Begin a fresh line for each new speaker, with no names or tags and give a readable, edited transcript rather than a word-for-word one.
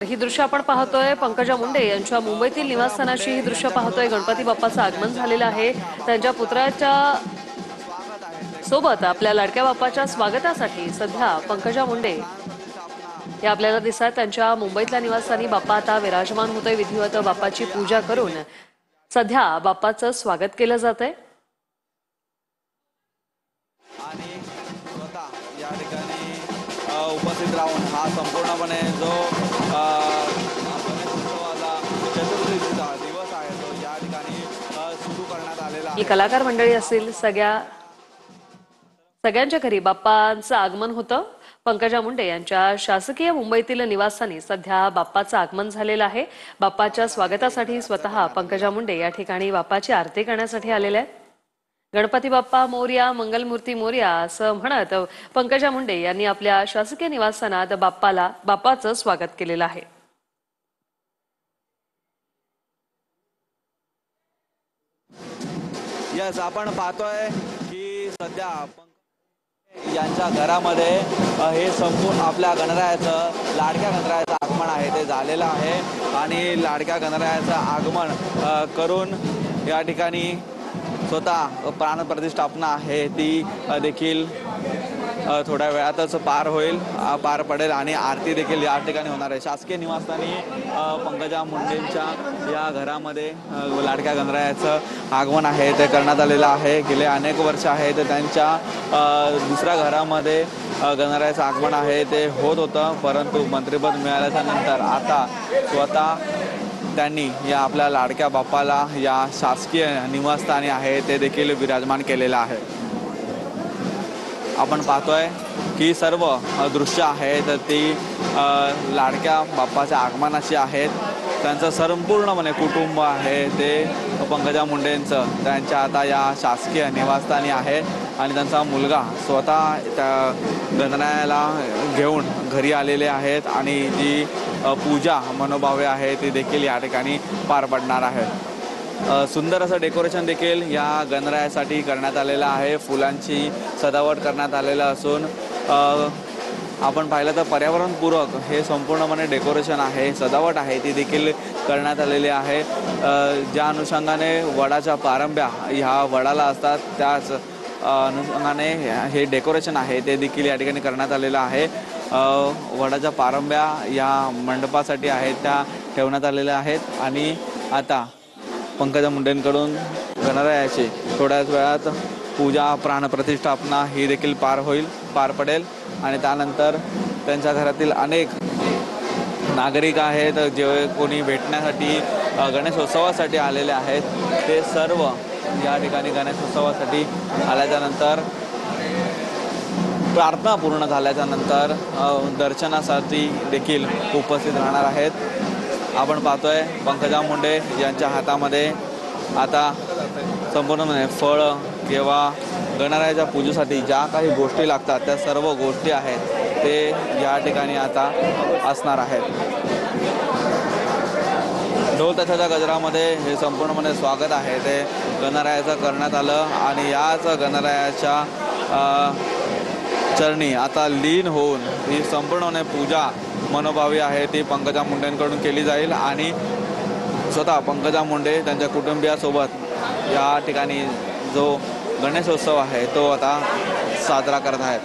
ही दृश्य आपण पाहतोय पंकजा मुंडे यांच्या मुंबईतील निवासस्थानाची ही दृश्य पाहतोय। गणपती बाप्पाचं आगमन झालेलं आहे। त्यांच्या पुत्राच्या सोबत आपल्या लाडक्या बाप्पाच्या स्वागतासाठी सध्या पंकजा मुंडे या आपल्याला दिसतात। त्यांच्या मुंबईतल्या निवासस्थानी बाप्पा आता विराजमान होतोय। विधिवत बाप्पाची पूजा करून सध्या बाप्पाचं स्वागत केलं जातंय।
आणि स्वतः या ठिकाणी उपस्थित राहून हा संपूर्णपणे जो गणेशोत्सवाचा चतुर्थीचा दिवस आहे तो या ठिकाणी सुरू करण्यात आलेला आहे।
ही कलाकार मंडळी असतील सगळ्यांच्या घरी बाप्पांचं आगमन होतं। पंकजा मुंडे यांच्या शासकीय मुंबईतील निवासस्थानी सध्या बाप्पाचं आगमन झालेलं आहे। बाप्पाच्या स्वागतासाठी स्वतः पंकजा मुंडे या ठिकाणी बाप्पाची आरती करण्यासाठी आलेले आहेत। गणपती बाप्पा मोरया, मंगलमूर्ती मोरया असं म्हणत पंकजा मुंडे यांनी आपल्या शासकीय निवासस्थानात बाप्पाचं स्वागत केलेलं आहे।
यस, आपण पाहतोय की सध्या यांच्या घरामध्ये हे संपूर्ण आपल्या गणरायाचं लाडक्या गणरायाचं आगमन आहे ते झालेलं आहे। आणि लाडक्या गणरायाचं आगमन करून या ठिकाणी स्वतः प्राणप्रतिष्ठापना आहे ती देखील थोड्या वेळातच पार पडेल आणि आरती देखील या ठिकाणी होणार आहे। शासकीय निवासस्थानी पंकजा मुंडेंच्या या घरामध्ये लाडक्या गणरायाचं आगमन आहे ते करण्यात आलेलं आहे। गेले अनेक वर्ष आहेत त्यांच्या दुसऱ्या घरामध्ये गणरायाचं आगमन आहे ते होत होतं, परंतु मंत्रिपद मिळाल्याच्या नंतर आता स्वतः त्यांनी या आपल्या लाडक्या बाप्पाला या शासकीय निवासस्थानी आहे ते देखील विराजमान केलेलं आहे। आपण पाहतोय की सर्व दृश्य आहेत ती लाडक्या बाप्पाच्या आगमनाची आहेत। त्यांचं संपूर्णपणे कुटुंब आहे ते पंकजा मुंडेंचं त्यांच्या आता या शासकीय निवासस्थानी आहे आणि त्यांचा मुलगा स्वतः त्या गणरायाला घेऊन घरी आलेले आहेत आणि जी पूजा मनोभावे आहे ती देखील या ठिकाणी पार पडणार आहे। सुंदर असं डेकोरेशन देखील या गणरायासाठी करण्यात आलेलं आहे। फुलांची सजावट करण्यात आलेलं असून आपण पाहिलं तर पर्यावरणपूरक हे संपूर्णपणे डेकोरेशन आहे, सजावट आहे ती देखील करण्यात आलेली आहे। ज्या अनुषंगाने वडाच्या पारंब्या ह्या वडाला असतात त्याच अनुषंगाने हे डेकोरेशन आहे ते देखील या ठिकाणी करण्यात आलेलं आहे। वडाच्या पारंब्या या मंडपासाठी आहेत त्या ठेवण्यात आलेल्या आहेत आणि आता पंकजा मुंडेंकडून गणरायाची थोड्याच वेळात पूजा प्राणप्रतिष्ठापना ही देखील पार पडेल आणि त्यानंतर त्यांच्या घरातील अनेक नागरिक आहेत जे कोणी भेटण्यासाठी गणेशोत्सवासाठी आलेले आहेत ते सर्व या ठिकाणी गणेशोत्सवासाठी आल्याच्यानंतर प्रार्थना पूर्ण झाल्याच्यानंतर दर्शनासाठी देखील उपस्थित राहणार आहेत। आपण पाहतोय पंकजा मुंडे यांच्या हातामध्ये आता संपूर्णपणे फळ किंवा गणरायाच्या पूजेसाठी ज्या काही गोष्टी लागतात त्या सर्व गोष्टी आहेत ते या ठिकाणी आता असणार आहेत। ढोल ताशाच्या गजरामध्ये हे संपूर्णपणे स्वागत आहे ते गणरायाचं करण्यात आलं आणि याच गणरायाच्या चरणी आता लीन होऊन ही संपूर्णपणे पूजा मनोभावी आहे ती पंकजा मुंडेंकडून केली जाईल आणि स्वतः पंकजा मुंडे त्यांच्या कुटुंबियासोबत या ठिकाणी जो गणेशोत्सव आहे तो आता साजरा करत आहेत।